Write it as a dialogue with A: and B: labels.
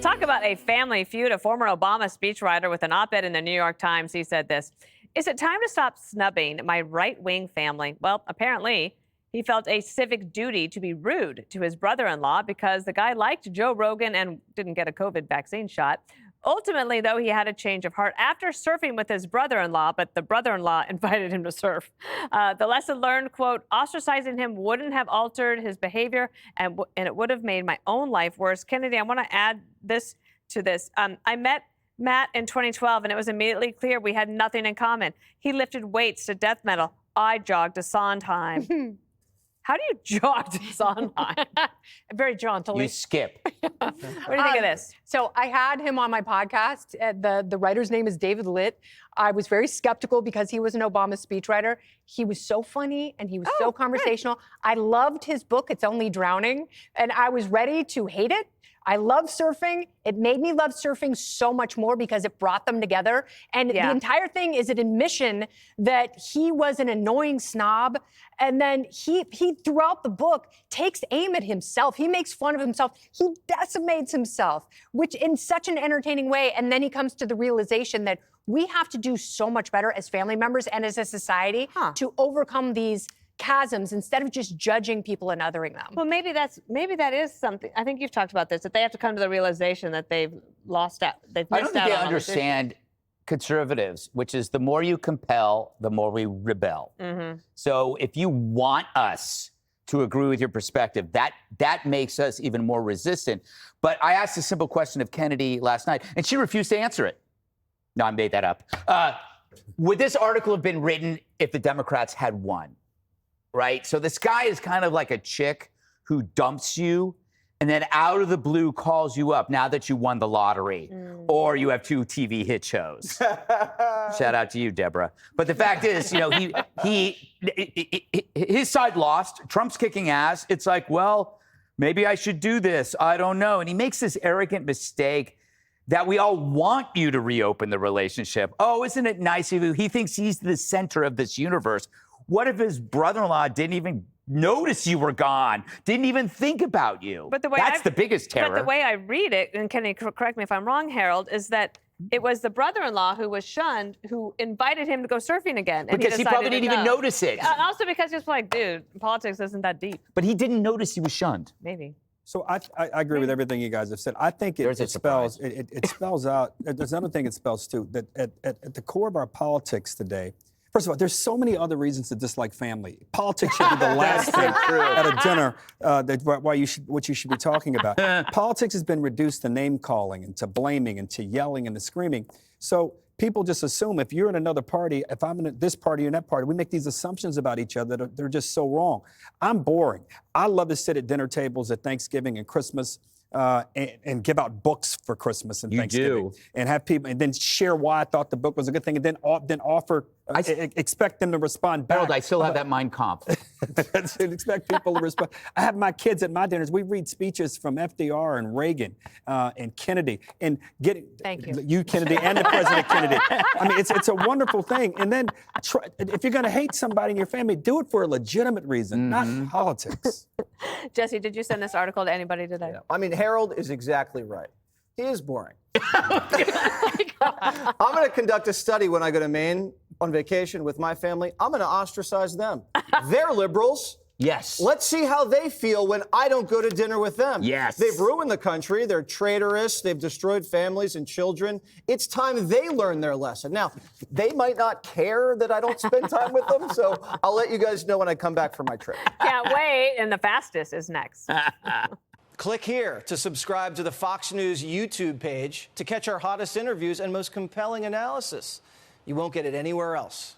A: Talk about a family feud. A former Obama speechwriter with an op-ed in the New York Times, he said this: "Is it time to stop snubbing my right-wing family?" Well, apparently, he felt a civic duty to be rude to his brother-in-law because the guy liked Joe Rogan and didn't get a COVID vaccine shot. Ultimately, though, he had a change of heart after surfing with his brother-in-law, but the brother-in-law invited him to surf. The lesson learned, quote, "Ostracizing him wouldn't have altered his behavior, and it would have made my own life worse." Kennedy, I want to add this to this. I met Matt in 2012, and it was immediately clear we had nothing in common. He lifted weights to death metal. I jogged to Sondheim. How do you jog to Sondheim?
B: Very jauntily.
C: You skip.
A: What do you think of this?
B: So I had him on my podcast. The writer's name is David Litt. I was very skeptical because he was an Obama speechwriter. He was so funny and he was so conversational. Good. I loved his book, It's Only Drowning, and I was ready to hate it. I love surfing. It made me love surfing so much more because it brought them together. And the entire thing is an admission that he was an annoying snob. And then he throughout the book takes aim at himself. He makes fun of himself. He decimates himself, which in such an entertaining way. And then he comes to the realization that we have to do so much better as family members and as a society to overcome these chasms instead of just judging people and othering them.
A: Well, maybe that is something. I think you've talked about this, that they have to come to the realization that they've lost out. They've missed
C: I don't think
A: out
C: they
A: on
C: understand conservatives, which is the more you compel, the more we rebel. So if you want us to agree with your perspective, that makes us even more resistant. But I asked a simple question of Kennedy last night, and she refused to answer it. No, I made that up. Would this article have been written if the Democrats had won? Right? So this guy is kind of like a chick who dumps you and then out of the blue calls you up now that you won the lottery or you have 2 TV hit shows. Shout out to you, Deborah. But the fact is, you know, his side lost. Trump's kicking ass. It's like, well, maybe I should do this. I don't know. And he makes this arrogant mistake that we all want you to reopen the relationship. Oh, isn't it nice of you? He thinks he's the center of this universe. What if his brother-in-law didn't even notice you were gone, didn't even think about you?
A: But the way
C: That's the biggest terror.
A: But the way I read it, and can you correct me if I'm wrong, Harold, is that it was the brother-in-law who was shunned who invited him to go surfing again. And
C: because he probably didn't even notice it.
A: Also because he was like, dude, politics isn't that deep.
C: But he didn't notice he was shunned.
A: Maybe.
D: So I agree with everything you guys have said. I think it spells out. There's another thing it spells too, that at the core of our politics today, first of all, there's so many other reasons to dislike family. Politics should be the last thing at a dinner what you should be talking about. Politics has been reduced to name calling and to blaming and to yelling and to screaming. So people just assume if you're in another party, if I'm in this party or that party, we make these assumptions about each other that they're just so wrong. I'm boring. I love to sit at dinner tables at Thanksgiving and Christmas and give out books for Christmas and Thanksgiving. And have people, and then share why I thought the book was a good thing, and then offer, expect them to respond back.
C: Harold, I still have that Mein Kampf.
D: Expect people to respond. I have my kids at my dinners. We read speeches from FDR and Reagan and Kennedy, and
B: Thank you.
D: You, Kennedy, and the President Kennedy. I mean, it's a wonderful thing. And then if you're going to hate somebody in your family, do it for a legitimate reason, not politics.
A: Jesse, did you send this article to anybody today?
E: Yeah. I mean, Harold is exactly right. He is boring. I'm going to conduct a study when I go to Maine on vacation with my family. I'm going to ostracize them. They're liberals.
C: Yes.
E: Let's see how they feel when I don't go to dinner with them.
C: Yes.
E: They've ruined the country. They're traitorous. They've destroyed families and children. It's time they learn their lesson. Now, they might not care that I don't spend time with them, so I'll let you guys know when I come back from my trip.
A: Can't wait. And the fastest is next.
E: Click here to subscribe to the Fox News YouTube page to catch our hottest interviews and most compelling analysis. You won't get it anywhere else.